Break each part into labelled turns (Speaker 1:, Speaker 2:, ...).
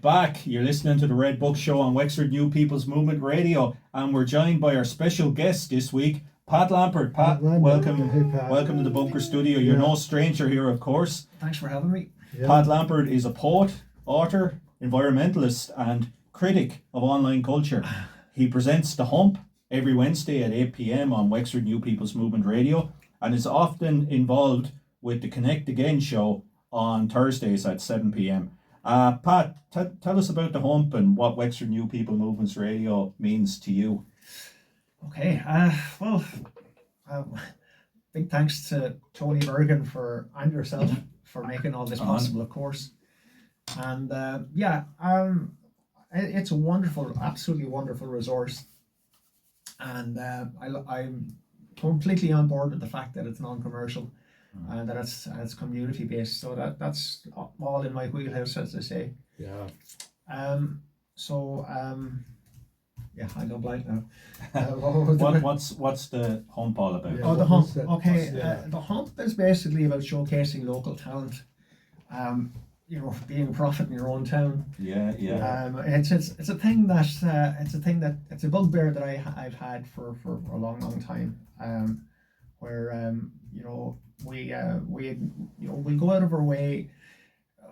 Speaker 1: Back, you're listening to the Red Book Show on Wexford New People's Movement Radio, and we're joined by our special guest this week, Pat Lambert. Pat, welcome,
Speaker 2: hey, Pat.
Speaker 1: welcome to the Bunker Studio. You're no stranger here, of course.
Speaker 3: Thanks for having me.
Speaker 2: Yeah.
Speaker 1: Pat Lambert is a poet, author, environmentalist, and critic of online culture. He presents the HUMP every Wednesday at 8 p.m. on Wexford New People's Movement Radio, and is often involved with the Connect Again show on Thursdays at 7 p.m. Pat, tell us about the HUMP and what Wexford New People Movements Radio means to you.
Speaker 3: Okay, big thanks to Tony Bergen and yourself for making all this possible, of course. And it's a wonderful, absolutely wonderful resource. And I'm completely on board with the fact that it's non-commercial. And that it's community based, so that's all in my wheelhouse, as I say.
Speaker 2: Yeah.
Speaker 3: I don't like now.
Speaker 1: What's the HUMP all about?
Speaker 3: The HUMP. Okay, the HUMP is basically about showcasing local talent. Being a prophet in your own town.
Speaker 1: Yeah.
Speaker 3: It's a thing that it's a bugbear that I've had for a long time. We go out of our way.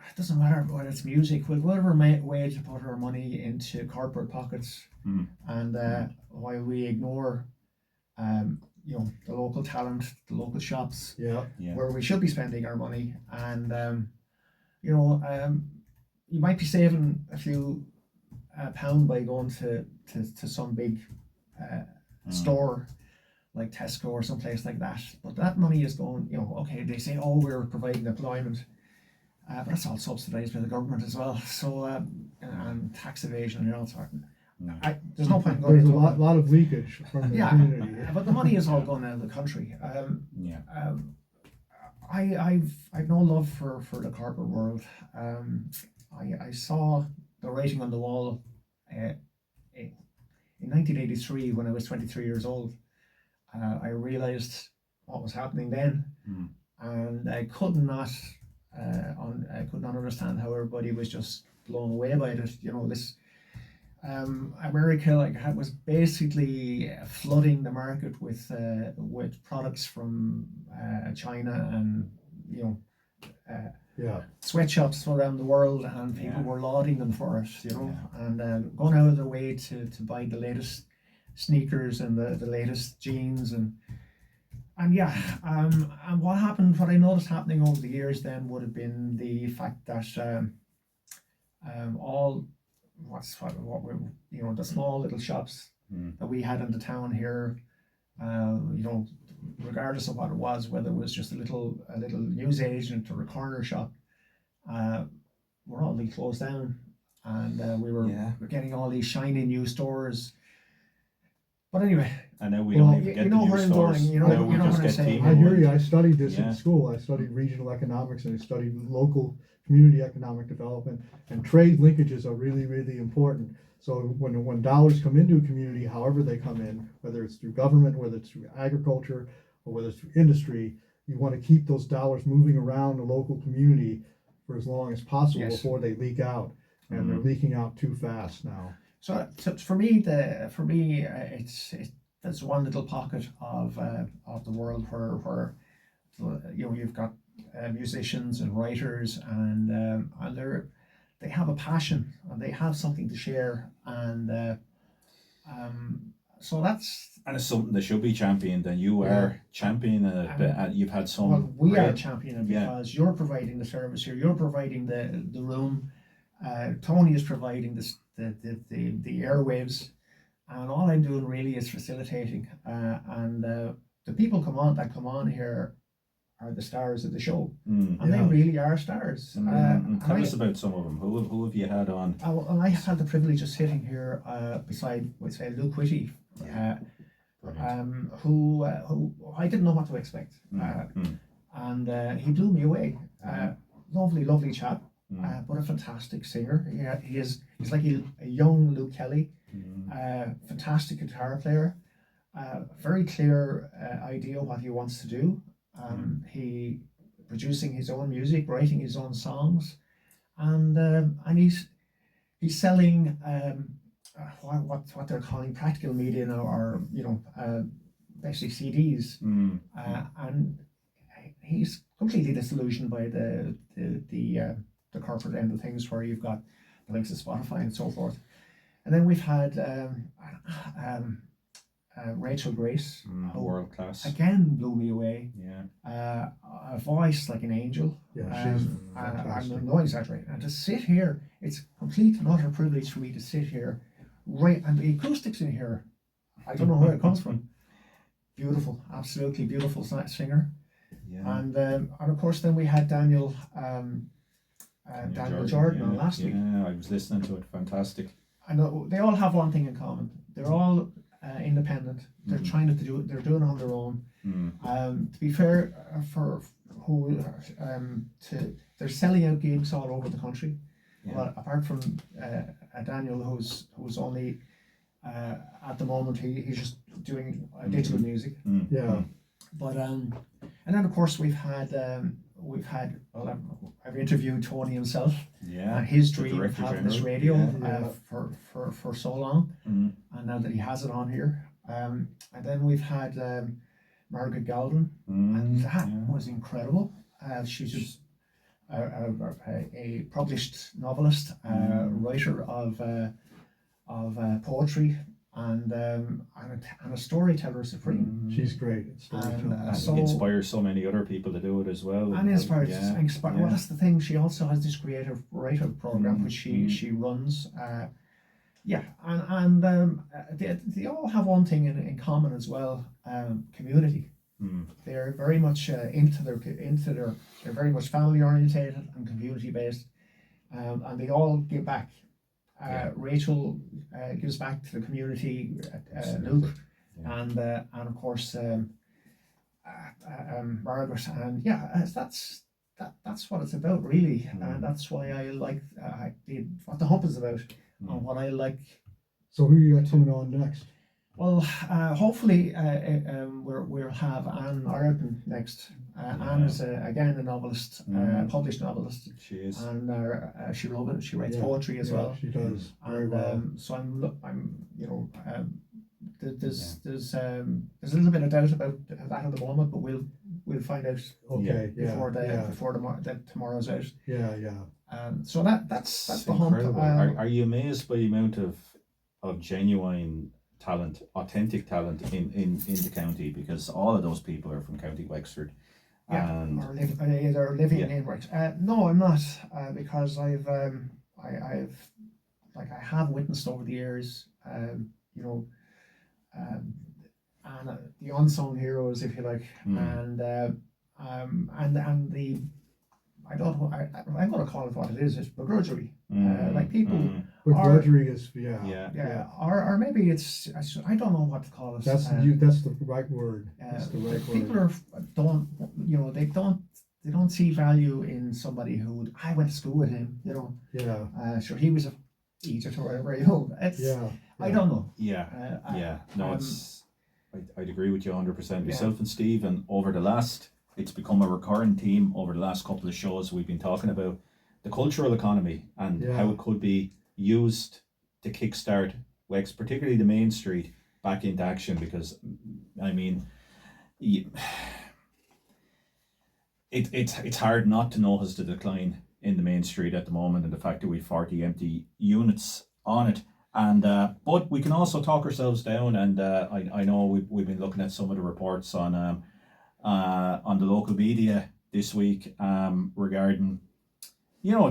Speaker 3: It doesn't matter whether it's music. We'll go out of our way to put our money into corporate pockets, and while we ignore, the local talent, the local shops, where we should be spending our money, and you might be saving a few pound by going to some big store like Tesco or someplace like that, but that money is going, okay, they say, we're providing employment, but that's all subsidised by the government as well, so and tax evasion and all sorts. There's no point in going
Speaker 2: There's
Speaker 3: into
Speaker 2: a lot of leakage from the community.
Speaker 3: But the money is all going out of the country. I've no love for the corporate world. I saw the writing on the wall in 1983 when I was 23 years old. I realized what was happening then, and I could not understand how everybody was just blown away by it. This America was basically flooding the market with products from China and sweatshops around the world, and people were lauding them for it, and going out of their way to buy the latest sneakers and the latest jeans and what I noticed happening over the years then would have been the fact that the small little shops that we had in the town here, regardless of what it was, whether it was just a little newsagent or a corner shop, were all being closed down, and we were getting all these shiny new stores. But anyway,
Speaker 1: I know we don't even get the new stores.
Speaker 3: You know what I'm saying.
Speaker 2: I hear you. I studied this in school. I studied regional economics and I studied local community economic development. And trade linkages are really, really important. So when dollars come into a community, however they come in, whether it's through government, whether it's through agriculture, or whether it's through industry, you want to keep those dollars moving around the local community for as long as possible before they leak out. And they're leaking out too fast now.
Speaker 3: So for me, it's one little pocket of the world where you've got musicians and writers, and they have a passion and they have something to share, and so that's,
Speaker 1: and it's something that should be championed, and you are championing it. You've had some.
Speaker 3: Well, we are championing because you're providing the service here. You're providing the room. Tony is providing the airwaves, and all I'm doing really is facilitating. And the people come on here are the stars of the show, and they really are stars.
Speaker 1: Tell us about some of them. Who have you had on?
Speaker 3: Well, I have had the privilege of sitting here beside Luke Whitty, who I didn't know what to expect, and he blew me away. Lovely chap. But a fantastic singer. He's like a young Luke Kelly. Fantastic guitar player. Very clear idea what he wants to do. He producing his own music, writing his own songs, and he's selling what they're calling practical media now, or basically CDs, and he's completely disillusioned by the corporate end of things, where you've got the likes of Spotify and so forth. And then we've had Rachel Grace, who
Speaker 1: world class
Speaker 3: again blew me away.
Speaker 1: Yeah.
Speaker 3: A voice like an angel.
Speaker 2: Yeah, she's
Speaker 3: I'm no exaggerating. And to sit here, it's complete and utter privilege for me to sit here, right, and the acoustics in here, I don't know where it comes from. Beautiful, absolutely beautiful singer.
Speaker 1: Yeah.
Speaker 3: And of course then we had Daniel Jordan on last week.
Speaker 1: Yeah, I was listening to it. Fantastic.
Speaker 3: And they all have one thing in common. They're all independent. They're trying to do it. They're doing it on their own. To be fair, they're selling out gigs all over the country.
Speaker 1: Yeah.
Speaker 3: Well, apart from Daniel, who's only at the moment he's just doing digital music.
Speaker 2: Yeah.
Speaker 3: But and then of course we've had I've interviewed Tony himself.
Speaker 1: Yeah.
Speaker 3: His dream of having this radio for so long,
Speaker 1: Mm.
Speaker 3: and now that he has it on here. And then we've had Margaret Galvin, and that was incredible. She's just a published novelist, writer of poetry, and a storyteller supreme.
Speaker 2: She's great at storytelling.
Speaker 3: And,
Speaker 1: inspires so many other people to do it as well.
Speaker 3: And inspires.
Speaker 1: Yeah.
Speaker 3: Well, that's the thing. She also has this creative writer program which she runs. They all have one thing in common as well: community. They're very much they're very much family orientated and community based, and they all give back. Rachel gives back to the community. Luke, and of course Margaret, and that's what it's about really, and that's why I like what the Hump is about, and what I like.
Speaker 2: So who you got coming on next?
Speaker 3: Well, hopefully we'll have Anne Ireton next. Anne is again a novelist, published novelist.
Speaker 1: She is,
Speaker 3: and she writes poetry as well.
Speaker 2: She does very
Speaker 3: and
Speaker 2: well.
Speaker 3: so there's a little bit of doubt about that at the moment, but we'll find out before tomorrow's out. So that's
Speaker 1: it's
Speaker 3: the Hump.
Speaker 1: Are you amazed by the amount of genuine talent, authentic talent in the county? Because all of those people are from County Wexford. And
Speaker 3: they're living in Wexford. No, I'm not, because I have witnessed over the years, and the unsung heroes, if you like, and the I'm going to call it what it is. It's begrudgery. Like people.
Speaker 2: Begrudgery is
Speaker 3: or maybe it's I don't know what to call it.
Speaker 2: That's the right word. That's the right word.
Speaker 3: People they don't see value in somebody who I went to school with him. Sure, he was a Egypt or whatever. I don't know.
Speaker 1: I'd agree with you 100%. Yourself and Steve, and it's become a recurring theme over the last couple of shows we've been talking about the cultural economy and how it could be used to kickstart Wexford, particularly the main street, back into action. Because I mean, it's hard not to notice the decline in the main street at the moment, and the fact that we've 40 empty units on it. And but we can also talk ourselves down, and I know we've been looking at some of the reports on the local media this week regarding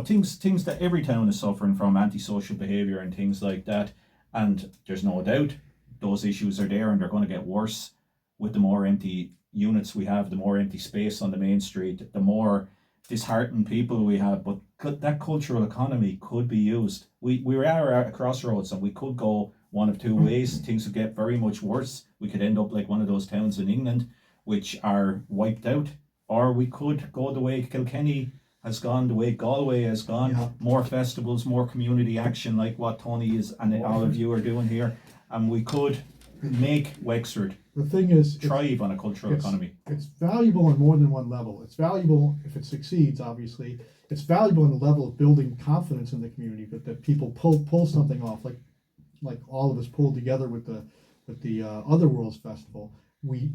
Speaker 1: things that every town is suffering from, antisocial behaviour and things like that. And there's no doubt those issues are there, and they're going to get worse with the more empty units we have, the more empty space on the main street, the more disheartened people we have. But that cultural economy could be used. We are at a crossroads, and we could go one of two ways. Things would get very much worse. We could end up like one of those towns in England which are wiped out, or we could go the way Kilkenny has gone, the way Galway has gone, more festivals, more community action like what Tony is and all of you are doing here, and we could make Wexford
Speaker 2: The thing is,
Speaker 1: thrive on a cultural economy?
Speaker 2: It's valuable on more than one level. It's valuable if it succeeds, obviously. It's valuable on the level of building confidence in the community, but that people pull something off, like all of us pulled together with the Other Worlds Festival. We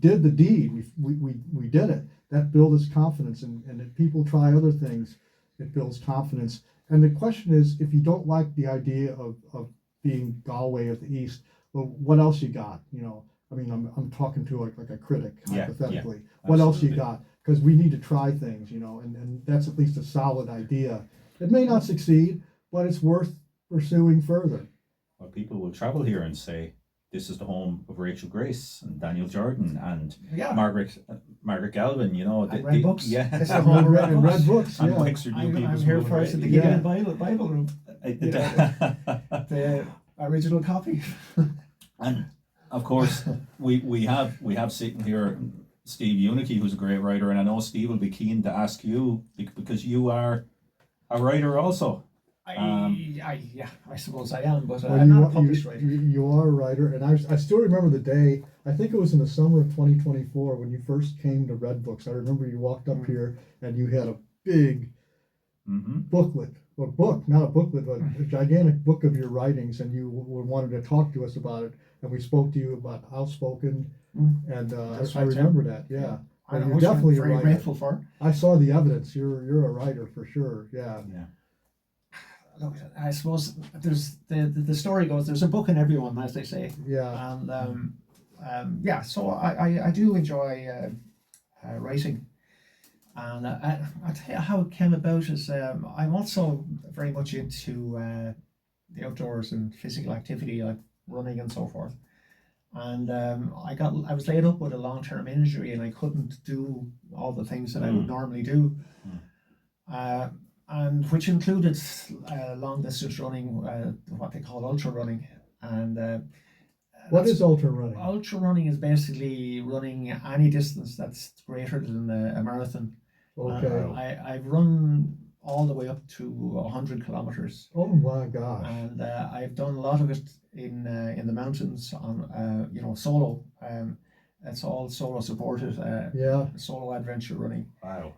Speaker 2: did the deed. We did it. That builds confidence, and if people try other things, it builds confidence. And the question is, if you don't like the idea of being Galway of the East, well, what else you got? You know, I mean, I'm talking to like a critic, hypothetically. What else you got? Because we need to try things, you know, and that's at least a solid idea. It may not succeed, but it's worth pursuing further.
Speaker 1: Well, people will travel here and say, this is the home of Rachel Grace and Daniel Jordan and Margaret Galvin, you know.
Speaker 3: Red Books.
Speaker 1: Yeah.
Speaker 3: It's the home of
Speaker 2: Red Books,
Speaker 1: And
Speaker 2: yeah.
Speaker 1: Wexford New People's
Speaker 3: I'm here
Speaker 1: Movement
Speaker 3: for us at the
Speaker 1: Radio.
Speaker 3: Bible Room. The original copy.
Speaker 1: And of course, we have sitting here Steve Unicky, who's a great writer, and I know Steve will be keen to ask you because you are a writer also.
Speaker 3: I suppose I am, but
Speaker 2: Well,
Speaker 3: I'm not a published writer.
Speaker 2: You are a writer, and I still remember the day. I think it was in the summer of 2024 when you first came to Red Books. I remember you walked up here and you had a big booklet, or book, not a booklet, but a gigantic book of your writings, and you wanted to talk to us about it. And we spoke to you about Outspoken, and I remember that. Yeah, well, you're definitely
Speaker 3: very
Speaker 2: a writer.
Speaker 3: grateful for.
Speaker 2: I saw the evidence. You're a writer for sure. Yeah.
Speaker 3: Look, I suppose there's the story goes. There's a book in everyone, as they say.
Speaker 2: Yeah.
Speaker 3: And so I do enjoy writing, and I'll tell you how it came about. Is I'm also very much into the outdoors and physical activity, like running and so forth. And I was laid up with a long-term injury, and I couldn't do all the things that I would normally do. And which included long distance running, what they call ultra running. And
Speaker 2: what is ultra running?
Speaker 3: Ultra running is basically running any distance that's greater than a marathon.
Speaker 2: Okay.
Speaker 3: I've run all the way up to 100 kilometers.
Speaker 2: Oh my gosh.
Speaker 3: And I've done a lot of it in the mountains on solo. It's all solo supported. Solo adventure running.
Speaker 1: Wow.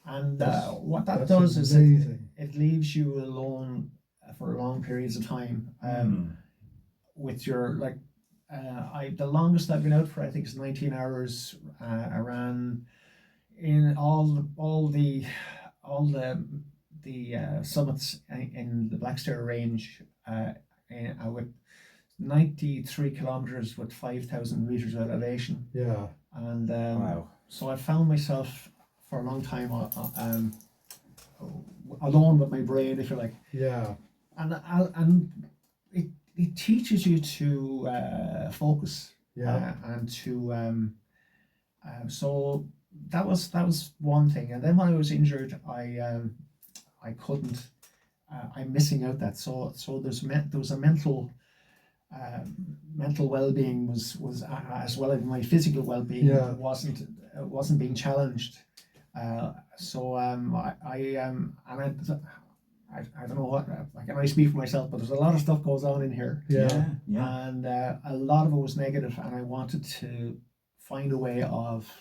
Speaker 3: And what that does is it leaves you alone for long periods of time. With your the longest I've been out for, I think, is 19 hours. I ran in all the summits in the Blackstair Range with 93 kilometers with 5,000 meters of elevation.
Speaker 2: Yeah.
Speaker 3: And
Speaker 1: wow.
Speaker 3: So I found myself for a long time alone with my brain, if you like.
Speaker 2: Yeah.
Speaker 3: And it teaches you to focus.
Speaker 2: Yeah.
Speaker 3: And to so that was one thing. And then when I was injured, I couldn't. I'm missing out that. So there was a mental well-being was as well as my physical well-being wasn't being challenged. I don't know what I can only speak for myself, but there's a lot of stuff goes on in here.
Speaker 2: Yeah.
Speaker 3: And a lot of it was negative, and I wanted to find a way of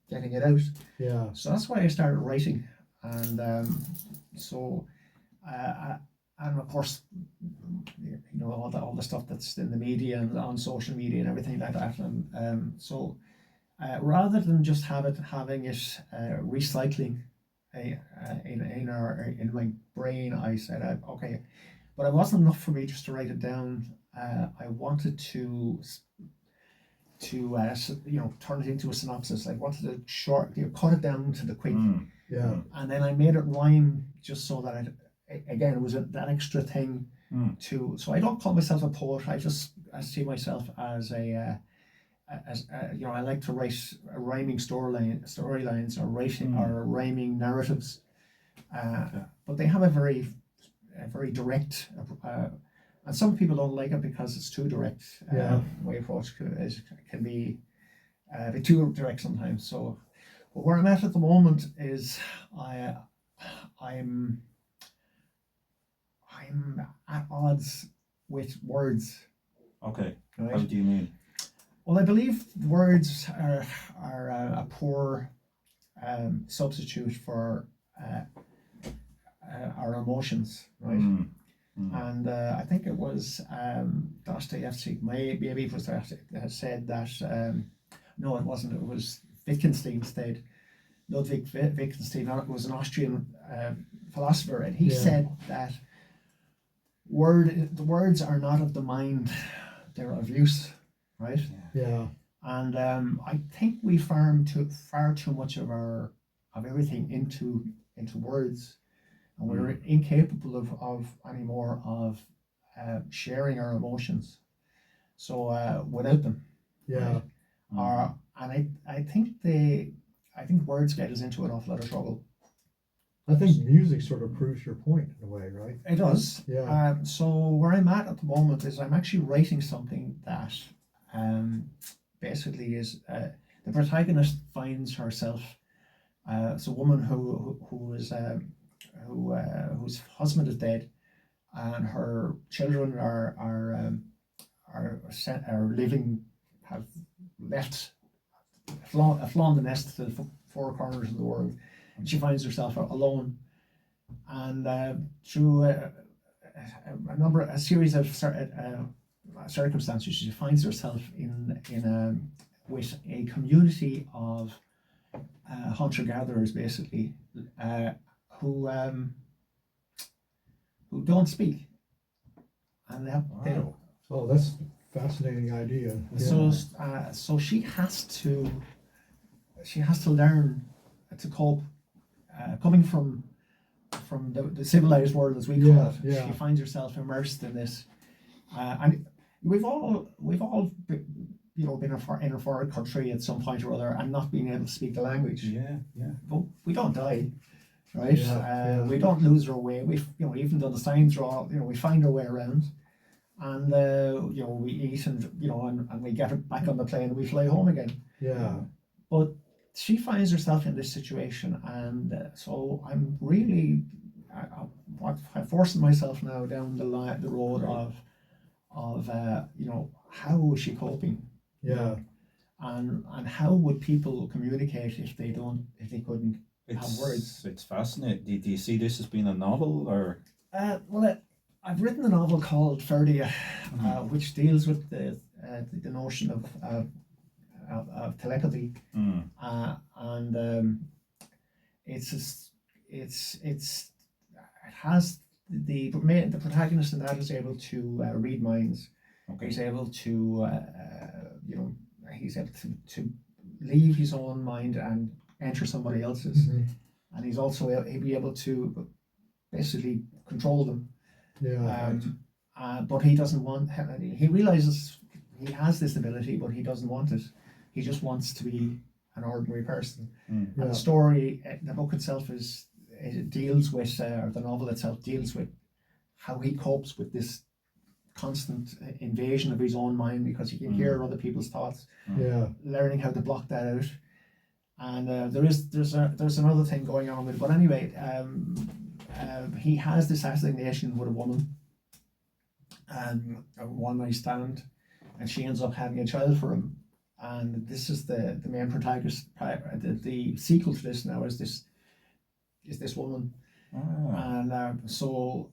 Speaker 3: getting it out.
Speaker 2: Yeah.
Speaker 3: So that's why I started writing, and and of course, all the stuff that's in the media and on social media and everything like that, and so rather than just having it recycling in my brain, I said okay, but it wasn't enough for me just to write it down. I wanted to turn it into a synopsis. I wanted to cut it down to the quick. And then I made it rhyme just so that it was that extra thing so I don't call myself a poet. I see myself as I like to write rhyming storylines or rhyming narratives, but they have a very direct and some people don't like it because it's too direct. My approach can be a bit too direct sometimes. So, but where I'm at the moment is I'm at odds with words.
Speaker 1: Okay.
Speaker 3: Right?
Speaker 1: How do you mean?
Speaker 3: Well, I believe words are a poor substitute for our emotions, right? And I think it was Dostoevsky, maybe it was that said that, no, it wasn't, it was Wittgenstein said, Ludwig Wittgenstein was an Austrian philosopher, and he said that the words are not of the mind, they're of use, right?
Speaker 2: Yeah.
Speaker 3: And I think we farm far too much of everything into words, and we're incapable of anymore of sharing our emotions. So without them,
Speaker 2: Yeah.
Speaker 3: right? And I think words get us into an awful lot of trouble.
Speaker 2: I think music sort of proves your point in a way, right?
Speaker 3: It does.
Speaker 2: Yeah.
Speaker 3: So where I'm at the moment is I'm actually writing something that basically is the protagonist finds herself. It's a woman whose husband is dead, and her children are living, have left, flown the nest to the four corners of the world, and she finds herself alone, and through a series of circumstances, she finds herself with a community of hunter-gatherers, basically, who don't speak, and they don't.
Speaker 2: Oh, that's a fascinating idea.
Speaker 3: So she has to learn to cope, coming from the civilized world, as we call it. She finds herself immersed in this, and we've all been in a foreign country at some point or other and not being able to speak the language. But we don't die, right? We don't lose our way. Even though the signs are all, we find our way around, and we eat, and we get it back on the plane and we fly home again. But she finds herself in this situation, and so I'm really I'm forcing myself now down the road of how is she coping? And how would people communicate if they couldn't have words?
Speaker 1: It's fascinating. Do you see this as being a novel, or?
Speaker 3: I've written a novel called Ferdia, which deals with the notion of telepathy, and it has the protagonist in that is able to read minds. He's able to to leave his own mind and enter somebody else's, and he's also able to basically control them. But he doesn't want. He realizes he has this ability, but he doesn't want it. He just wants to be an ordinary person. And the story, the book itself deals with, or the novel itself deals with how he copes with this constant invasion of his own mind, because he can hear other people's thoughts. Learning how to block that out. And there's another thing going on with it. But anyway, he has this assignation with a woman, and a one night stand, and she ends up having a child for him. And this is the main protagonist. The sequel to this now is this woman, and so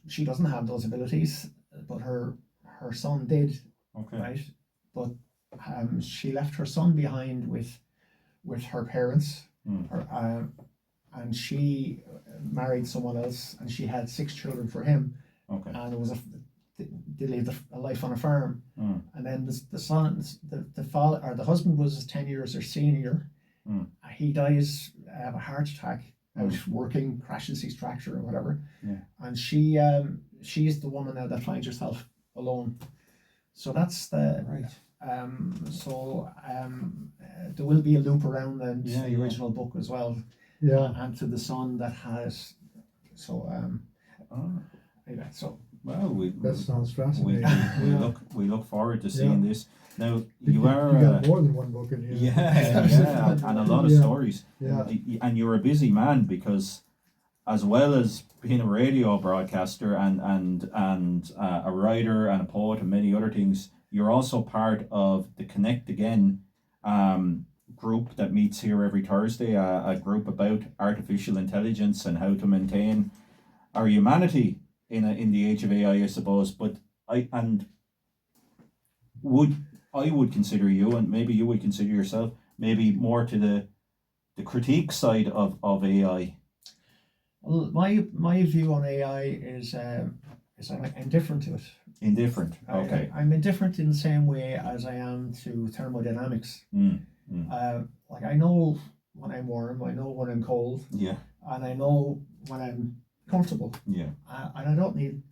Speaker 3: she doesn't have those abilities, but her son did. Right, but she left her son behind with her parents, and she married someone else, and she had 6 children for him, and it was they lived a life on a farm, and then the son, the father or the husband was 10 years her senior. He dies of a heart attack out working, crashes his tractor or whatever, and she's the woman now that finds herself alone. So that's the there will be a loop around the original book as well, and to the son that has anyway, so.
Speaker 1: Well,
Speaker 2: that sounds fascinating.
Speaker 1: We look forward to seeing this. Now
Speaker 2: you got more than one book in here.
Speaker 1: And a lot of stories. And you're a busy man, because as well as being a radio broadcaster and a writer and a poet and many other things, you're also part of the Connect Again group that meets here every Thursday, a group about artificial intelligence and how to maintain our humanity in the age of AI, I suppose. But I would consider you, and maybe you would consider yourself, maybe more to the critique side of AI.
Speaker 3: Well, my view on AI is I'm indifferent to it.
Speaker 1: Indifferent. Okay.
Speaker 3: I'm indifferent in the same way as I am to thermodynamics. Like I know when I'm warm, I know when I'm cold.
Speaker 1: Yeah.
Speaker 3: And I know when I'm comfortable.
Speaker 1: Yeah.
Speaker 3: And I don't need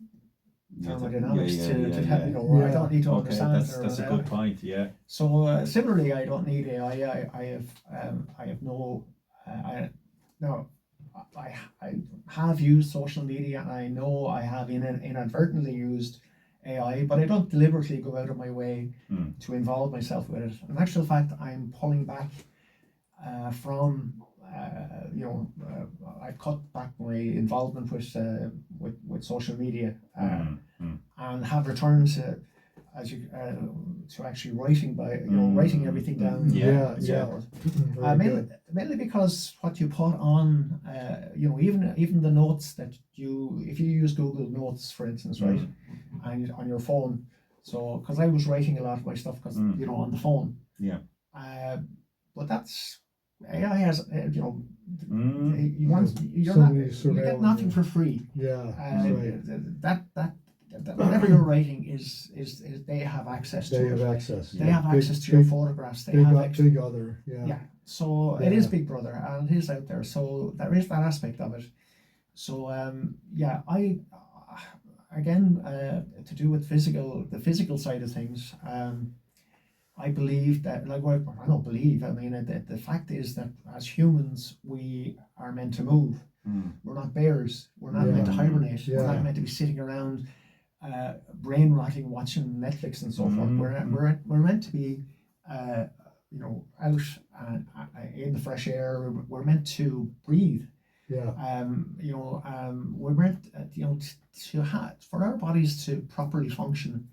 Speaker 3: thermodynamics to help. You know, I don't need to understand.
Speaker 1: That's a good point. Yeah.
Speaker 3: So similarly, I don't need AI. I have no. I have used social media, and I know I have inadvertently used AI, but I don't deliberately go out of my way to involve myself with it. In actual fact, I'm pulling back from. I've cut back my involvement with social media and have returned to actually writing writing everything down. Mainly because what you put on, even the notes that if you use Google Notes, for instance, right, and on your phone. So, because I was writing a lot of my stuff on the phone.
Speaker 1: Yeah.
Speaker 3: But that's AI has you get nothing for free.
Speaker 2: Yeah.
Speaker 3: That whatever you're writing is they have access to it. They have access to your photographs. They have
Speaker 2: big other.
Speaker 3: Yeah. So it is Big Brother, and it is out there. So there is that aspect of it. So I again to do with the physical side of things. I believe that, I don't believe, I mean, the fact is that as humans, we are meant to move. We're not bears. We're not meant to hibernate. We're not meant to be sitting around brain rotting, watching Netflix and so forth. We're meant to be, out in the fresh air. We're meant to breathe.
Speaker 2: Yeah.
Speaker 3: We're meant, to have, for our bodies to properly function.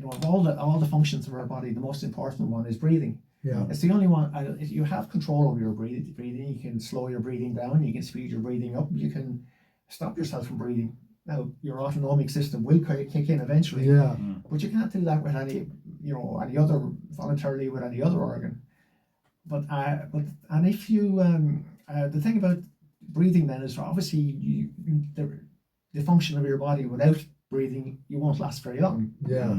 Speaker 3: Of all the functions of our body, the most important one is breathing.
Speaker 2: Yeah.
Speaker 3: It's the only one. You have control over your breathing. You can slow your breathing down. You can speed your breathing up. You can stop yourself from breathing. Now, your autonomic system will kick in eventually.
Speaker 2: Yeah.
Speaker 3: But you can't do that with any other voluntarily with any other organ. But if you the thing about breathing then is obviously the function of your body without breathing, you won't last very long.
Speaker 2: Yeah.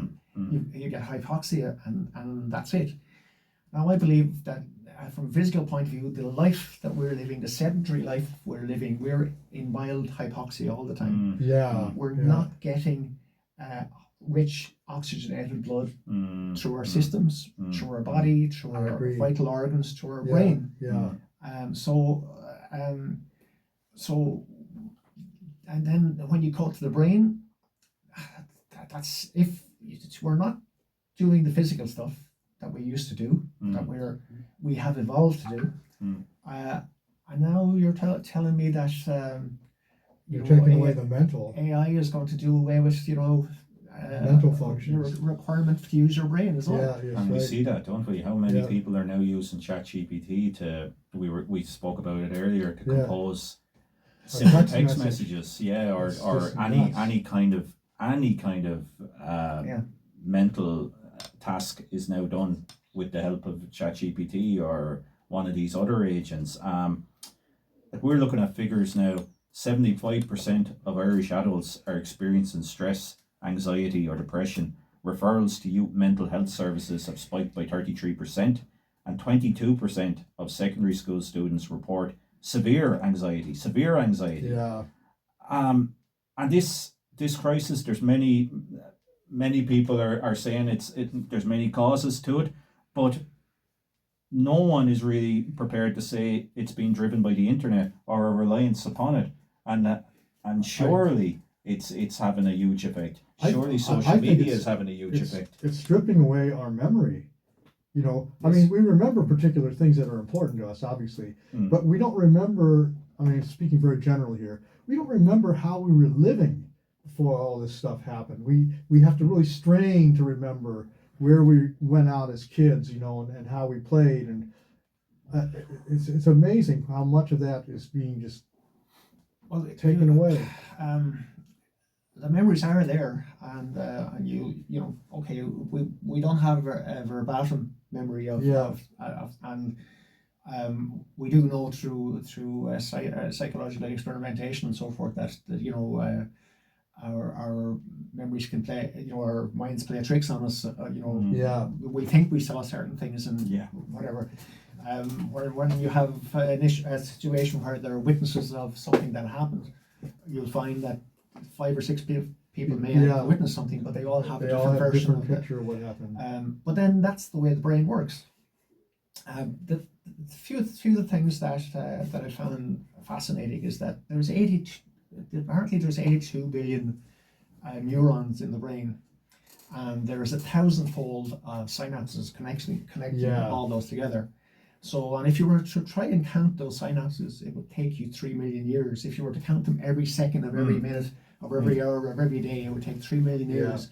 Speaker 3: You get hypoxia and that's it. Now I believe that from a physical point of view, the life that we're living, the sedentary life we're living, we're in mild hypoxia all the time. We're not getting rich oxygenated blood through our systems, through our body, through our vital organs, through our brain. And then when you go to the brain, that's if we're not doing the physical stuff that we used to do, that we have evolved to do, and now you're telling me that
Speaker 2: you're taking away the mental.
Speaker 3: AI is going to do away with
Speaker 2: mental functions,
Speaker 3: requirement to use your brain as well.
Speaker 1: And we see that, don't we? How many people are now using ChatGPT we spoke about it earlier, to compose simple text messages, or any kind of mental task is now done with the help of ChatGPT or one of these other agents. We're looking at figures now. 75% of Irish adults are experiencing stress, anxiety, or depression. Referrals to youth mental health services have spiked by 33%, and 22% of secondary school students report severe anxiety.
Speaker 2: Yeah.
Speaker 1: And this crisis, there's many people are saying there's many causes to it, but no one is really prepared to say it's being driven by the internet or a reliance upon it, and surely it's having a huge effect. Surely social media is having a huge effect.
Speaker 2: It's stripping away our memory. I mean, we remember particular things that are important to us, obviously, but we don't remember I mean, speaking very generally here, we don't remember how we were living before all this stuff happened. We have to really strain to remember where we went out as kids, you know, and how we played, and it's amazing how much of that is being just taken away.
Speaker 3: The memories are there, and you know, okay, we don't have a verbatim memory of, and we do know through psychological experimentation and so forth that you know, our memories can play, you know, our minds play tricks on us. You know, we think we saw certain things and whatever. When you have a situation where there are witnesses of something that happened, you'll find that 5 or 6 people may have witnessed something, but they all have a different version of
Speaker 2: picture of what happened.
Speaker 3: But then that's the way the brain works. The few of the things that I found fascinating is that apparently there's 82 billion neurons in the brain, and there's 1,000-fold synapses connecting all those together. So, and if you were to try and count those synapses, it would take you 3 million years. If you were to count them every second of every minute of every hour of every day, it would take 3 million years.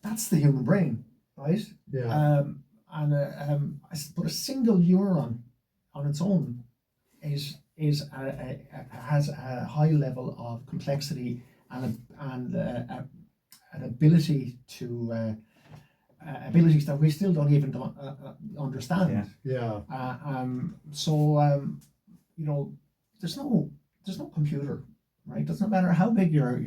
Speaker 3: That's the human brain, right?
Speaker 2: Yeah.
Speaker 3: But a single neuron on its own has a high level of complexity and an ability to abilities that we still don't even understand. You know, there's no computer, right? Doesn't matter how big your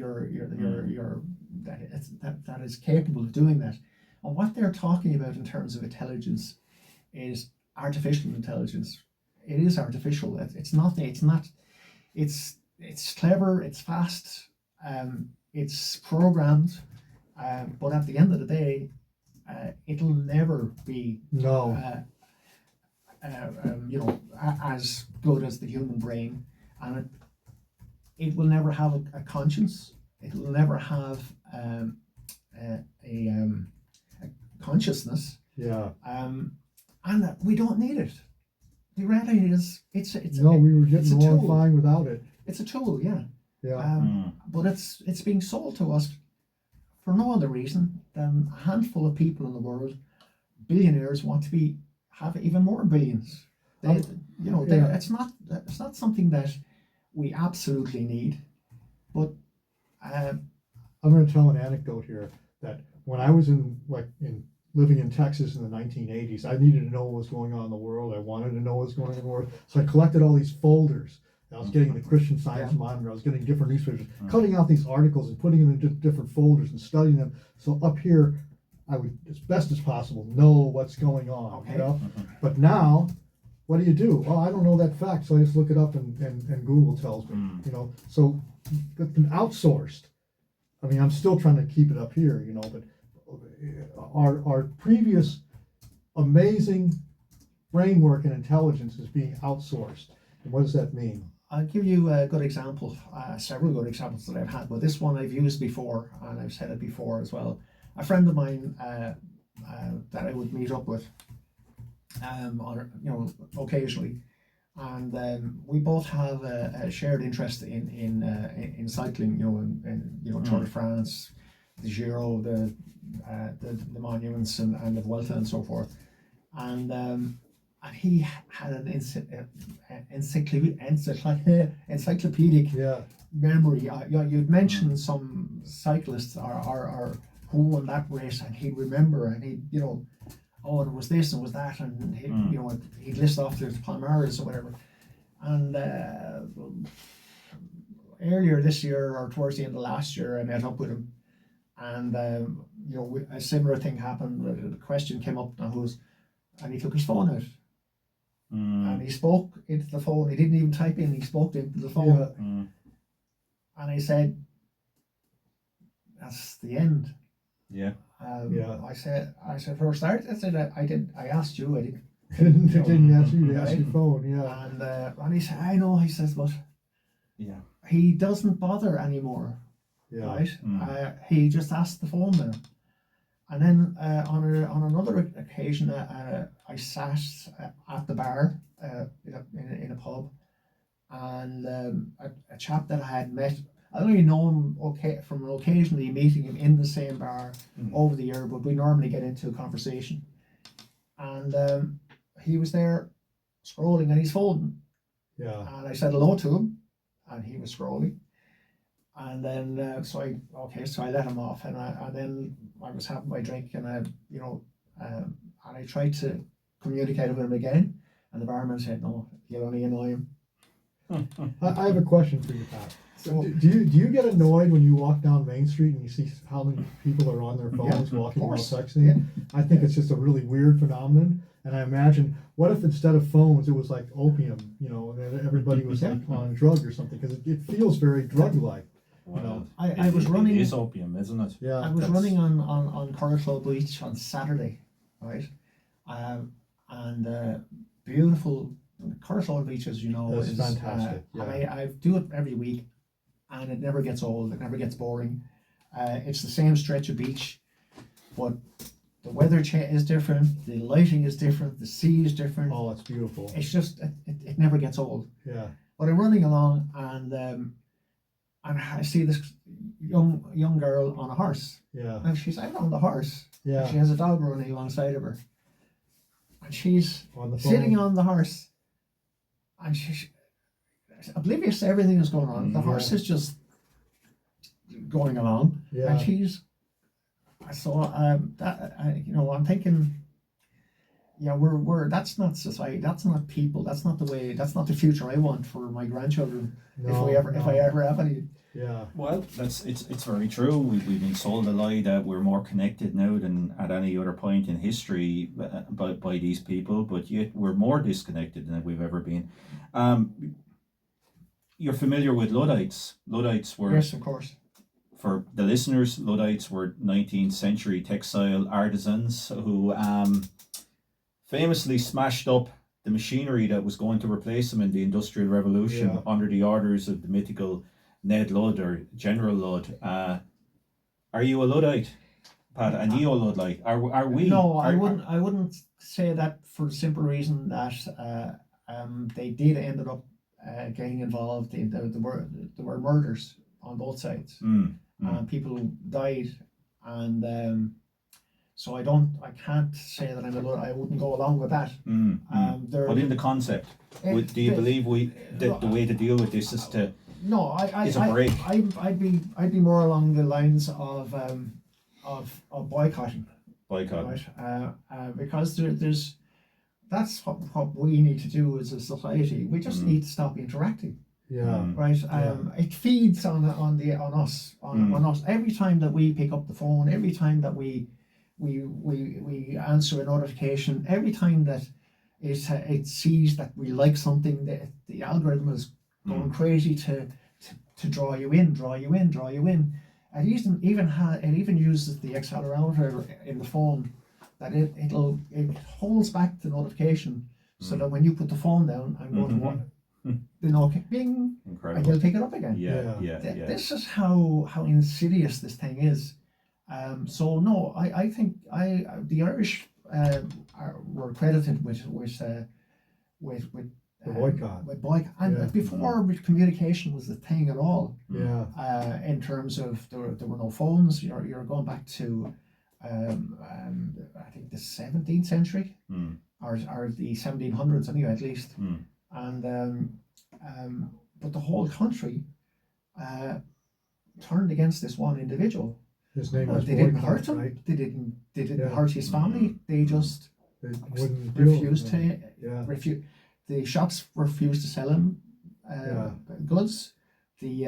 Speaker 3: that is capable of doing that. And what they're talking about in terms of intelligence is artificial intelligence. It is artificial. It's clever. It's fast. It's programmed. But at the end of the day, it'll never be you know, as good as the human brain, and it will never have a conscience. It will never have a consciousness. And we don't need it. The reality is,
Speaker 2: we were getting along fine without it.
Speaker 3: It's a tool, but it's being sold to us for no other reason than a handful of people in the world, billionaires, want to have even more billions. It's not something that we absolutely need. But
Speaker 2: I'm going to tell an anecdote here that when I was living in Texas in the 1980s, I needed to know what was going on in the world. I wanted to know what was going on in the world, so I collected all these folders. I was getting the Christian Science Monitor. I was getting different newspapers, cutting out these articles and putting them in different folders and studying them. So up here, I would, as best as possible, know what's going on. You know? But now, what do? Oh, I don't know that fact, so I just look it up and Google tells me. You know, so it's been outsourced. I mean, I'm still trying to keep it up here, you know, but our previous amazing brain work and intelligence is being outsourced. And what does that mean?
Speaker 3: I'll give you a good example, several good examples that I've had, but this one I've used before, and I've said it before as well. A friend of mine that I would meet up with, occasionally, and we both have a shared interest in cycling, Tour de France, the Giro, the monuments, and the Vuelta and so forth, and he had an encyclopedic memory. You'd mentioned some cyclists or who won that race, and he'd remember, and he'd, oh, it was this and was that, and he'd list off the Palmares or whatever. And earlier this year, or towards the end of last year, I met up with him, and a similar thing happened. The question came up, and he took his phone out. And he spoke into the phone. He didn't even type in. He spoke into the phone. And I said, "That's the end." I said for a start. I said I asked you. I didn't.
Speaker 2: Didn't ask you. They asked your phone.
Speaker 3: And he said, "I know." He says, "But he doesn't bother anymore." Right. He just asked the phone now. And then on another occasion, I sat at the bar in a pub, and a chap that I had met. I only know him from occasionally meeting him in the same bar over the year, but we normally get into a conversation. And he was there scrolling on his phone.
Speaker 2: Yeah.
Speaker 3: And I said hello to him, and he was scrolling. And then so I let him off, and then I was having my drink, and and I tried to communicate with him again, and the barman said, "No, you'll only annoy him."
Speaker 2: I have a question for you, Pat.
Speaker 3: So
Speaker 2: Do you get annoyed when you walk down Main Street and you see how many people are on their phones walking while texting?
Speaker 3: Yeah.
Speaker 2: I think it's just a really weird phenomenon. And I imagine, what if instead of phones, it was like opium, and then everybody was like on a drug or something? Because it feels very drug-like.
Speaker 1: Well,
Speaker 3: I was running.
Speaker 1: It is opium, isn't it?
Speaker 2: Yeah.
Speaker 3: I was running on Curraclough Beach on Saturday, right? And beautiful Curraclough Beach, as you know,
Speaker 2: That's
Speaker 3: is
Speaker 2: fantastic.
Speaker 3: And I do it every week, and it never gets old. It never gets boring. It's the same stretch of beach, but the weather is different. The lighting is different. The sea is different.
Speaker 2: Oh, it's beautiful.
Speaker 3: It's just it never gets old.
Speaker 2: Yeah.
Speaker 3: But I'm running along, and I see this young girl on a horse.
Speaker 2: Yeah.
Speaker 3: And she's out on the horse.
Speaker 2: Yeah.
Speaker 3: She has a dog running alongside of her. And she's
Speaker 2: On the phone.
Speaker 3: sitting on the horse. And she's oblivious to everything that's going on. The horse is just going along.
Speaker 2: Yeah.
Speaker 3: And she's, so I'm thinking, yeah, that's not society, that's not people, that's not the future I want for my grandchildren. If I ever have any.
Speaker 2: Yeah.
Speaker 1: Well, it's very true. We've been sold a lie that we're more connected now than at any other point in history by these people, but yet we're more disconnected than we've ever been. You're familiar with Luddites. Luddites were,
Speaker 3: Yes, of course.
Speaker 1: for the listeners, Luddites were 19th century textile artisans who famously smashed up the machinery that was going to replace them in the Industrial Revolution under the orders of the mythical Ned Ludd or General Ludd. Are you a Luddite, Pat? A neo-Luddite? Are we?
Speaker 3: No, I wouldn't say that, for the simple reason that they did ended up getting involved in there were murders on both sides. People died, and so I can't say that I'm a Luddite. I wouldn't go along with that.
Speaker 1: But in the concept, do you believe that the way to deal with this is to?
Speaker 3: No, I'd be more along the lines of boycotting.
Speaker 1: Boycott.
Speaker 3: Right? Because that's what we need to do as a society. We just need to stop interacting.
Speaker 2: Yeah.
Speaker 3: Right. It feeds on us every time that we pick up the phone, every time that we answer a notification, every time that it sees that we like something, that the algorithm is going crazy to draw you in. It even uses the accelerometer in the phone, that it holds back the notification so that when you put the phone down, I'm going to want bing,
Speaker 1: Incredible.
Speaker 3: and you'll pick it up again.
Speaker 1: Yeah.
Speaker 3: This is how insidious this thing is. So no, I think the Irish were credited with
Speaker 2: The boycott.
Speaker 3: With boycott, and before communication was the thing at all.
Speaker 2: Yeah.
Speaker 3: In terms of there were no phones. You're going back to I think the 17th century or the 1700s anyway, at least. And but the whole country turned against this one individual.
Speaker 2: His name was
Speaker 3: they
Speaker 2: boycott,
Speaker 3: didn't hurt him.
Speaker 2: right?
Speaker 3: They didn't hurt his family. They just
Speaker 2: They wouldn't deal with
Speaker 3: refused
Speaker 2: him.
Speaker 3: to the shops refused to sell him goods. The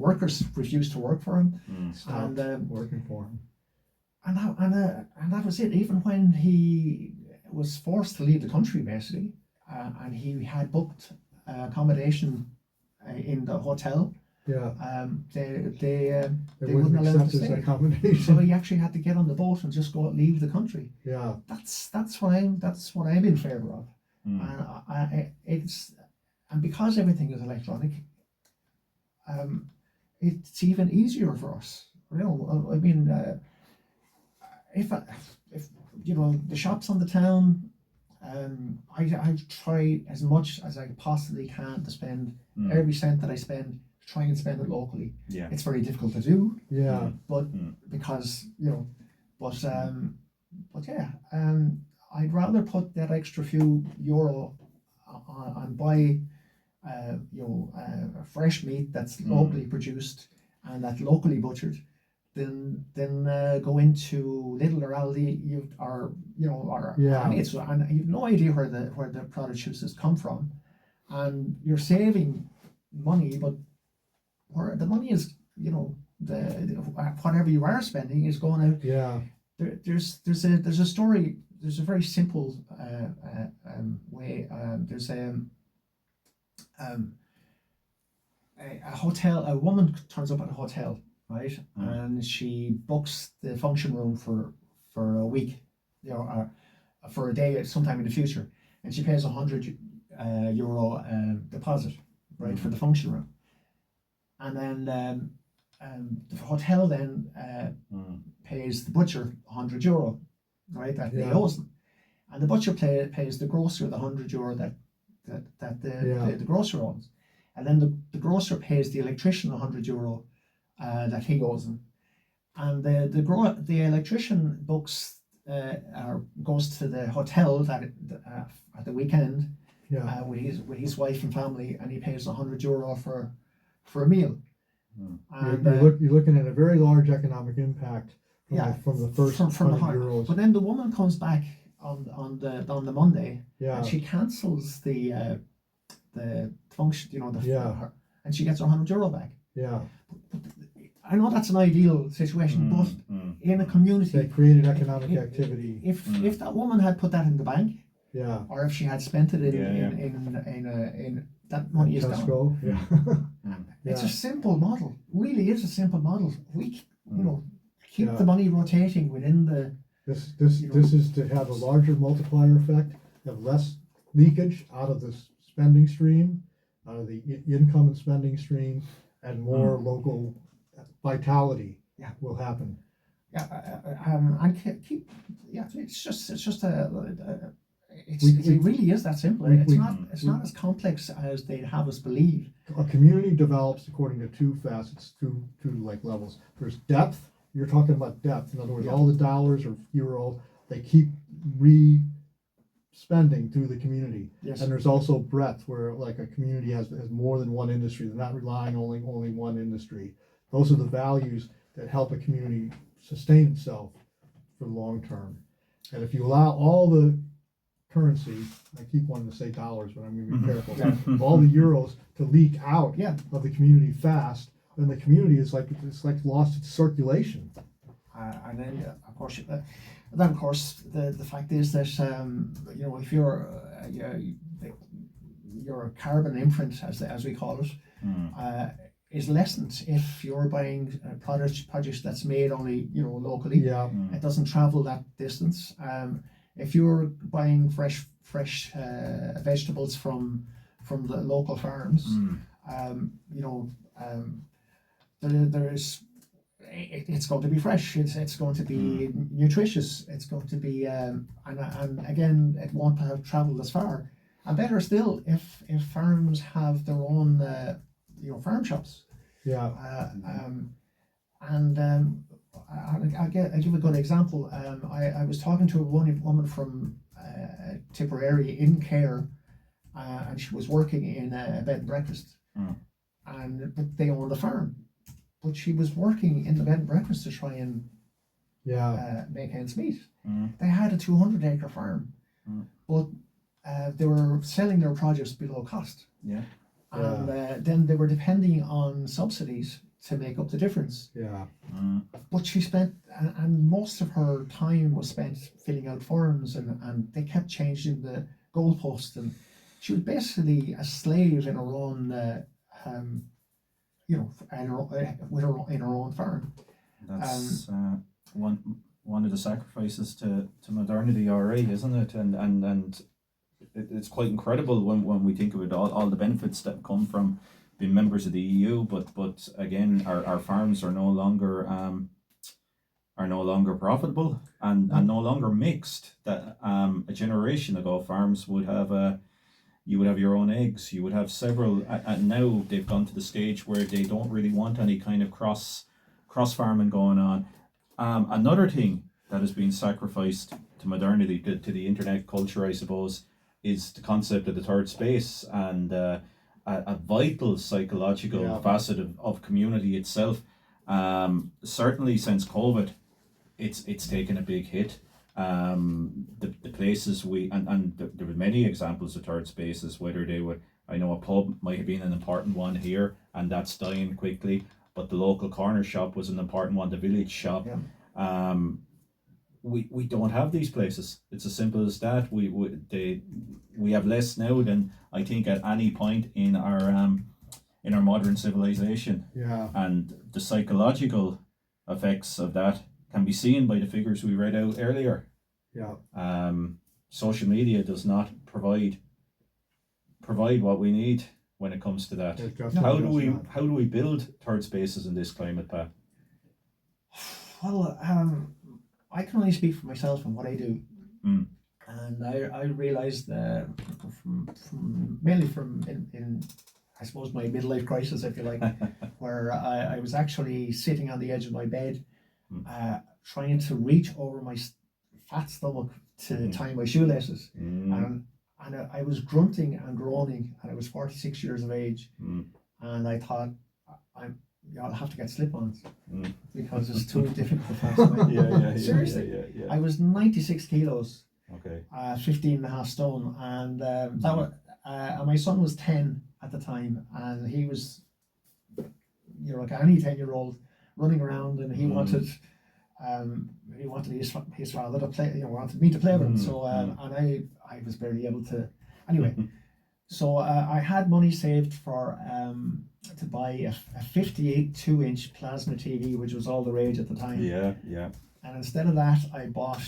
Speaker 3: workers refused to work for him.
Speaker 2: Stopped
Speaker 3: And
Speaker 2: working for him.
Speaker 3: and that was it. Even when he was forced to leave the country, basically, and he had booked accommodation in the hotel.
Speaker 2: Yeah.
Speaker 3: They
Speaker 2: They
Speaker 3: wouldn't allow him
Speaker 2: accept
Speaker 3: to
Speaker 2: his
Speaker 3: stay.
Speaker 2: accommodation.
Speaker 3: So he actually had to get on the boat and just leave the country.
Speaker 2: Yeah.
Speaker 3: That's what I'm in favour of. And and because everything is electronic, it's even easier for us. I mean, if the shops on the town, I try as much as I possibly can to spend every cent that I spend, try and spend it locally.
Speaker 1: Yeah.
Speaker 3: It's very difficult to do.
Speaker 2: Yeah.
Speaker 3: But because but yeah, I'd rather put that extra few euro on buy fresh meat that's locally produced and that's locally butchered, than go into Lidl or Aldi or Harrods, and you've no idea where the produce has come from, and you're saving money, but where the money is, the whatever you are spending is going out.
Speaker 2: Yeah.
Speaker 3: There's a story. There's a very simple way. There's a hotel. A woman turns up at a hotel, right, and she books the function room for a week, for a day sometime in the future, and she pays €100 deposit, right, for the function room, and then the hotel then pays the butcher €100, right, that they owes them, and the butcher pays the grocer the €100 that the grocer owns, and then the grocer pays the electrician €100 that he owes him, and the electrician books or goes to the hotel that at the weekend with his wife and family, and he pays €100 for a meal. And
Speaker 2: you're looking at a very large economic impact from the first
Speaker 3: from the
Speaker 2: €100.
Speaker 3: But then the woman comes back on the Monday, and she cancels the function, and she gets her €100 back.
Speaker 2: Yeah.
Speaker 3: I know that's an ideal situation, but in a community,
Speaker 2: they created economic activity.
Speaker 3: If that woman had put that in the bank, or if she had spent it in that money is gone. It's a simple model. Really is a simple model. We keep the money rotating within the.
Speaker 2: This is to have a larger multiplier effect, have less leakage out of the spending stream, out of the income and spending stream, and more local vitality will happen.
Speaker 3: And keep. It really is that simple. It's not as complex as they have us believe.
Speaker 2: A community develops according to two facets, two levels. There's depth. You're talking about depth. In other words, all the dollars or euro, they keep spending through the community.
Speaker 3: Yes.
Speaker 2: And there's also breadth, where like a community has more than one industry. They're not relying only one industry. Those are the values that help a community sustain itself for the long term. And if you allow all the currency, I keep wanting to say dollars, but I'm going to be careful, all the euros to leak out of the community fast, then the community is like lost its circulation.
Speaker 3: And then of course the fact is that if your carbon imprint, as we call it, is lessened if you're buying produce that's made only locally. It doesn't travel that distance. If you're buying fresh vegetables from the local farms, it's going to be fresh. It's going to be nutritious. It's going to be and again, it won't have traveled as far. And better still, if farms have their own farm shops. I'll give a good example. I was talking to a woman from Tipperary in Care, and she was working in a bed and breakfast, but they owned a farm. But she was working in the bed and breakfast to try and make ends meet. They had a 200-acre farm, but they were selling their produce below cost. And then they were depending on subsidies to make up the difference. But she spent, and most of her time was spent filling out forms, and they kept changing the goalpost, and she was basically a slave in her own, in her own farm.
Speaker 1: That's one of the sacrifices to modernity, already, isn't it? And it's quite incredible when we think of it, all the benefits that come from being members of the EU, but again, our farms are no longer are no longer profitable and no longer mixed. That a generation ago, farms would have you would have your own eggs. You would have several, and now they've gone to the stage where they don't really want any kind of cross farming going on. Another thing that has been sacrificed to modernity, to the internet culture, I suppose, is the concept of the third space and a vital psychological facet of community itself. Certainly since COVID, it's taken a big hit. The places there were many examples of third spaces, whether they were, I know a pub might have been an important one here and that's dying quickly, but the local corner shop was an important one, the village shop. We don't have these places. It's as simple as that. We have less now than I think at any point in our modern civilization. And the psychological effects of that can be seen by the figures we read out earlier. Social media does not provide what we need when it comes to that. How do we build third spaces in this climate, Pat?
Speaker 3: Well, I can only speak for myself and what I do, and I realized that mainly from in I suppose my midlife crisis, if you like, where I was actually sitting on the edge of my bed, trying to reach over my fat stomach to tie my shoelaces, and I was grunting and groaning, and I was 46 years of age, and I thought I'll have to get slip-ons because it's too difficult to fast. Seriously, I was 96 kilos, 15 and a half stone, and that was, and my son was 10 at the time, and he was, like any 10-year-old running around, and he wanted his father to play, wanted me to play with him. So and I was barely able to. Anyway, so I had money saved for to buy a 58 2-inch plasma TV, which was all the rage at the time. And instead of that, I bought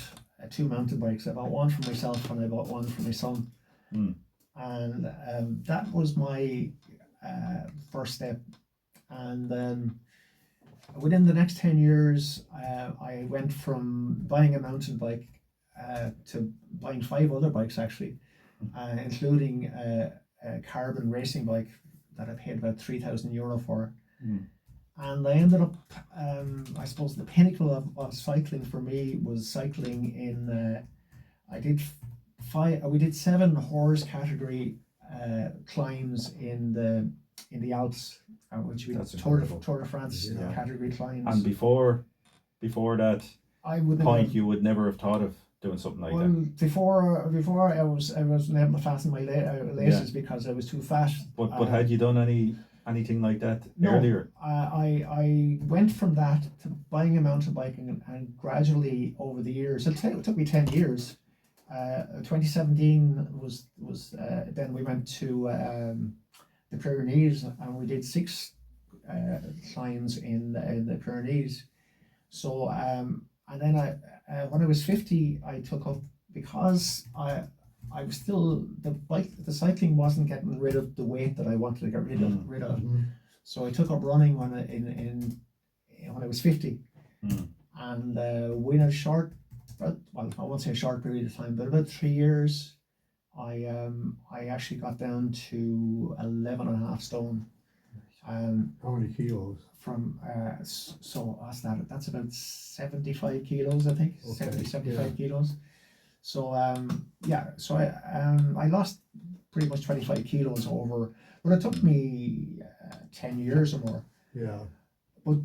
Speaker 3: 2 mountain bikes. I bought one for myself and I bought one for my son. And that was my first step. And then within the next 10 years, I went from buying a mountain bike to buying 5 other bikes, actually, including a carbon racing bike that I paid about €3,000 for. And I ended up, I suppose the pinnacle of cycling for me was cycling in, we did 7 horse category climbs in the Alps, which we Tour de France category climbs.
Speaker 1: And before that you would never have thought of doing something like that.
Speaker 3: Before I wasn't able to fasten my laces because I was too fat.
Speaker 1: But had you done anything like that earlier?
Speaker 3: I went from that to buying a mountain bike and gradually over the years, it took me 10 years. 2017 was then we went to the Pyrenees and we did 6 climbs in the Pyrenees. So and then when I was 50, I took up, because I was still, the cycling wasn't getting rid of the weight that I wanted to get rid of. So I took up running when I was 50, and within a short, I won't say a short period of time, but about 3 years, I actually got down to 11 and a half stone.
Speaker 2: How many kilos?
Speaker 3: From so that's about 75 kilos, I think. 75 kilos. So so I lost pretty much 25 kilos over, but it took me 10 years or more. But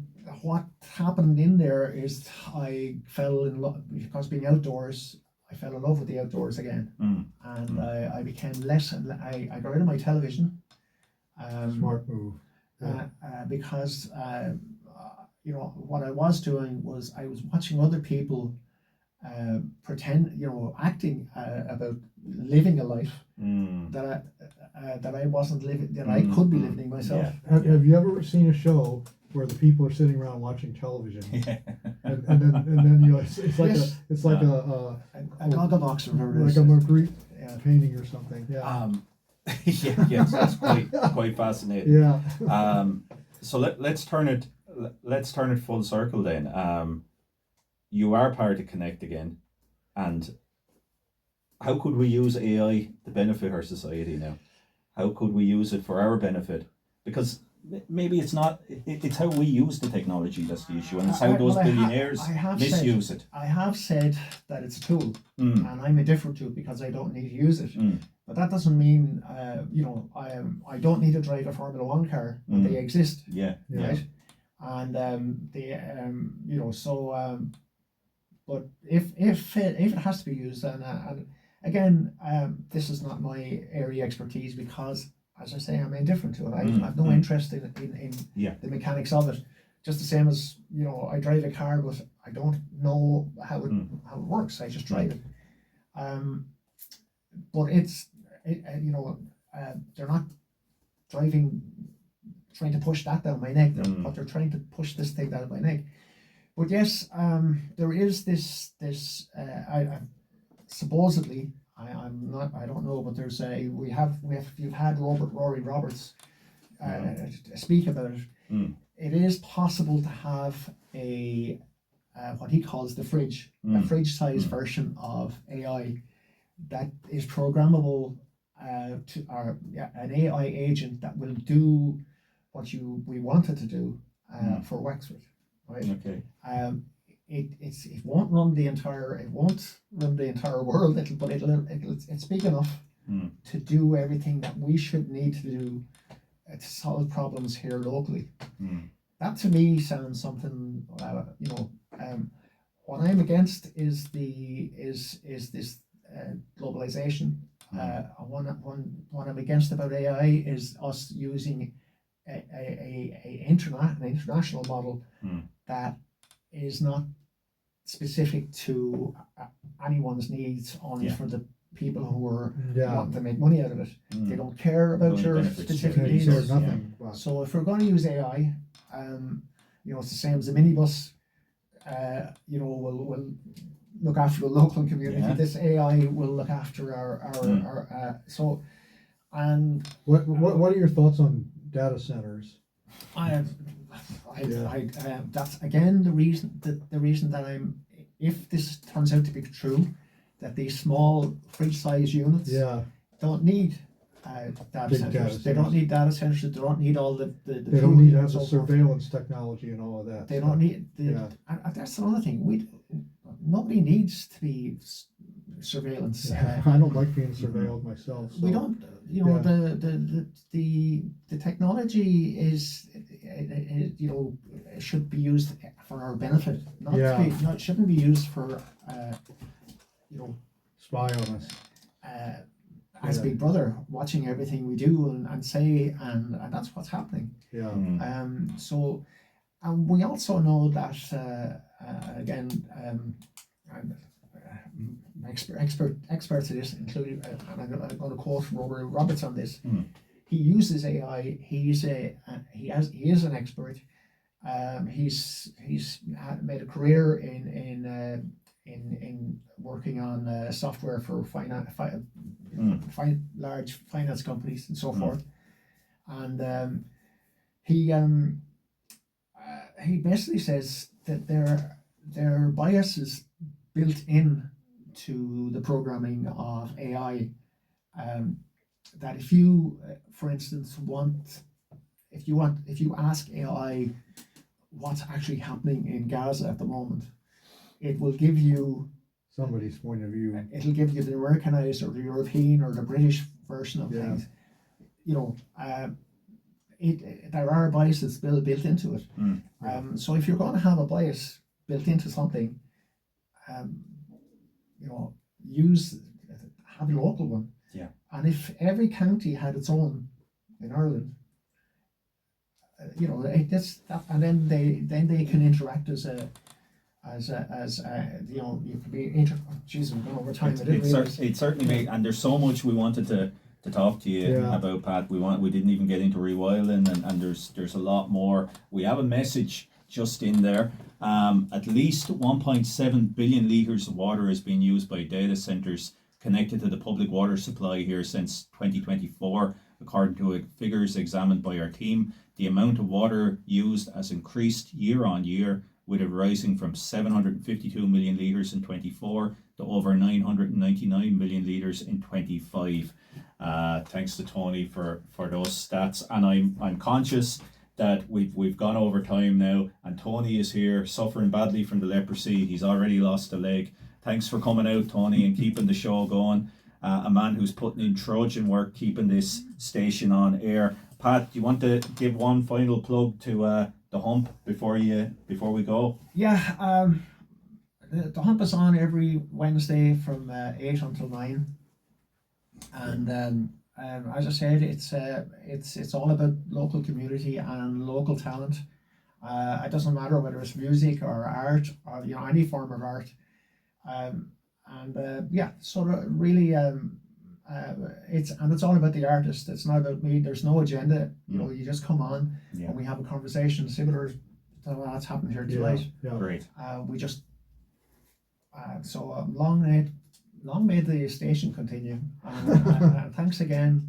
Speaker 3: what happened in there is I fell in love, because being outdoors, I fell in love with the outdoors again. And I became less, I got rid of my television.
Speaker 2: Smart move.
Speaker 3: Because what I was doing was I was watching other people acting about living a life that I wasn't living, that I could be living myself.
Speaker 2: Have you ever seen a show where the people are sitting around watching television, and then it's like
Speaker 3: a goggle box, or whatever,
Speaker 2: like a Magritte painting or something.
Speaker 1: Yes, that's quite fascinating. So let's turn it full circle then. you are part of Connect again, and how could we use AI to benefit our society now? How could we use it for our benefit? Because maybe it's not, it's how we use the technology that's the issue, and it's how those billionaires misuse it.
Speaker 3: I have said that it's a tool, and I'm indifferent to it because I don't need to use it. But that doesn't mean, I don't need to drive a Formula One car, but they exist.
Speaker 1: Yeah.
Speaker 3: Right? And but if it has to be used, and again, this is not my area expertise because, as I say, I'm indifferent to it. I have no interest in the mechanics of it. Just the same as, I drive a car, but I don't know how it works. I just drive it. But they're not trying to push that down my neck, but they're trying to push this thing down my neck. But yes, there is this supposedly, I don't know, but there's you've had Rory Roberts speak about it. It is possible to have a what he calls the fridge, a fridge-sized version of AI that is programmable an AI agent that will do what we want it to do for Wexford, right?
Speaker 1: Okay.
Speaker 3: It won't run the entire world, but it's big enough to do everything that we should need to do to solve problems here locally. That to me sounds something. What I'm against is this globalization. What I'm against about AI is us using an international model that is not specific to anyone's needs, only for the people who are wanting to make money out of it. They don't care about your specific needs. So if we're going to use AI, it's the same as a minibus. Will look after the local community. This AI will look after our so. And
Speaker 2: what are your thoughts on data centers?
Speaker 3: That's again the reason that I'm. If this turns out to be true, that these small fridge-sized units don't need data centers. They don't need data centers. They don't need all the
Speaker 2: they don't need to have the surveillance technology and all of that.
Speaker 3: They don't need. And that's another thing. Nobody needs to be surveillance.
Speaker 2: I don't like being surveilled myself. So.
Speaker 3: We don't. The technology is should be used for our benefit. It shouldn't be used for
Speaker 2: spy on us.
Speaker 3: As Big Brother, watching everything we do and say, and that's what's happening. So, and we also know that again, experts in this, including, and I'm going to quote Rory Roberts on this. He uses AI. He is an expert. He's made a career in working on software for large finance companies and so forth. And he basically says that there are biases built in to the programming of AI. That if you, for instance, if you ask AI what's actually happening in Gaza at the moment, it will give you
Speaker 2: somebody's point of view.
Speaker 3: It'll give you the Americanized or the European or the British version of things. There are biases built into it. So if you're going to have a bias built into something, have a local one. And if every county had its own in Ireland, and then they can interact as you could be over time.
Speaker 1: It certainly may, and there's so much we wanted to talk to you about, Pat. We didn't even get into rewilding, and there's a lot more. We have a message just in there. At least 1.7 billion litres of water is being used by data centres connected to the public water supply here since 2024, according to figures examined by our team. The amount of water used has increased year on year, with it rising from 752 million litres in 24 to over 999 million litres in 25. Thanks to Tony for those stats, and I'm conscious that we've gone over time now, and Tony is here suffering badly from the leprosy. He's already lost a leg. Thanks for coming out, Tony, and keeping the show going. A man who's putting in Trojan work keeping this station on air. Pat, do you want to give one final plug to the Hump before we go?
Speaker 3: Yeah, the Hump is on every Wednesday from 8 until 9, and as I said, it's all about local community and local talent. It doesn't matter whether it's music or art or any form of art, sort of really it's all about the artist. It's not about me. There's no agenda. You just come on and we have a conversation similar to what's happened here tonight.
Speaker 1: Great.
Speaker 3: We just long may the station continue. Thanks again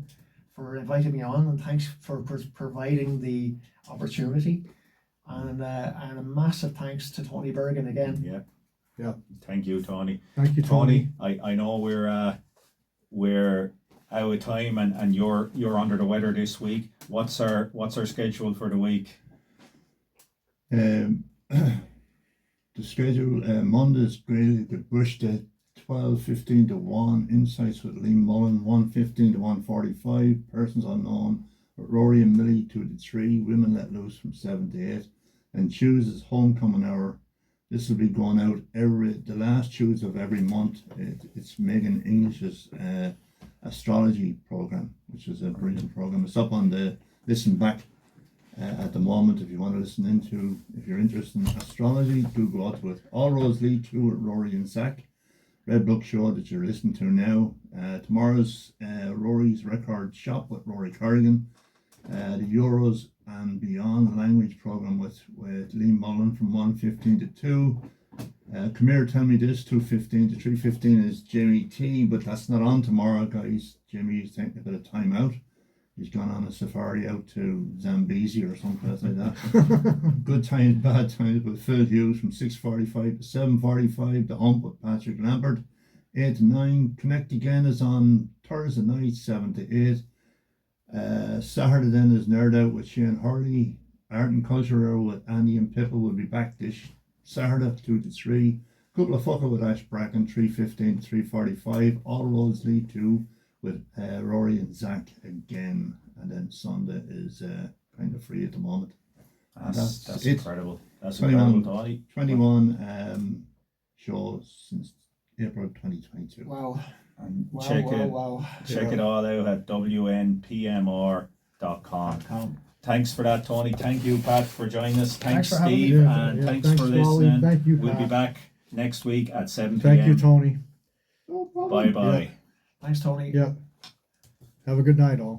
Speaker 3: for inviting me on, and thanks for providing the opportunity, and a massive thanks to Tony Bergen again.
Speaker 2: Yeah.
Speaker 1: Thank you, Tony.
Speaker 2: Thank you, Tony.
Speaker 1: I know we're out of time, and you're under the weather this week. What's our schedule for the week?
Speaker 4: The schedule Monday's great. The Bush Day 12:15 to 1, Insights with Liam Mullen 1:15 to 1:45, Persons Unknown with Rory and Millie 2 to 3, Women Let Loose from 7 to 8, and Tuesday's Homecoming Hour. This will be going out the last Tuesday of every month. It's Megan English's astrology program, which is a brilliant program. It's up on the Listen Back at the moment. If you want to listen into, if you're interested in astrology, do go out to it. All roads lead to with Rory and Zach. Red Book Show that you're listening to now. Tomorrow's Rory's Record Shop with Rory Corrigan. The Euros and Beyond language program with Liam Mullen from 1:15 to 2. Come here, tell me this, 2:15 to 3:15 is Jimmy T, but that's not on tomorrow, guys. Jimmy's taking a bit of time out. He's gone on a safari out to Zambezi or someplace like that. Good times, bad times with Phil Hughes from 6:45 to 7:45. The Hump with Patrick Lambert, 8 to 9. Connect Again is on Thursday night, 7 to 8. Saturday then is Nerd Out with Shane Hurley. Art and Culture Hour with Andy and Pippa will be back this Saturday, 2 to 3. Couple of Fucker with Ash Bracken, 3:15 to 3:45. All roads lead to with Rory and Zach again, and then Sunday is kind of free at the moment.
Speaker 1: That's incredible. That's incredible, Tony.
Speaker 4: 21 shows since April 2022.
Speaker 3: Wow.
Speaker 1: And
Speaker 3: Wow,
Speaker 1: check it all out at WNPMR.com. Thanks for that, Tony. Thank you, Pat, for joining us. Thanks
Speaker 3: for having me.
Speaker 1: Steve, and thanks for
Speaker 2: Wally.
Speaker 1: listening.
Speaker 2: Thank you,
Speaker 1: We'll
Speaker 2: Pat.
Speaker 1: be back next week at 7 p.m.
Speaker 2: Thank you, Tony.
Speaker 4: No problem.
Speaker 1: Bye-bye.
Speaker 3: Thanks, Tony.
Speaker 2: Yeah. Have a good night, all.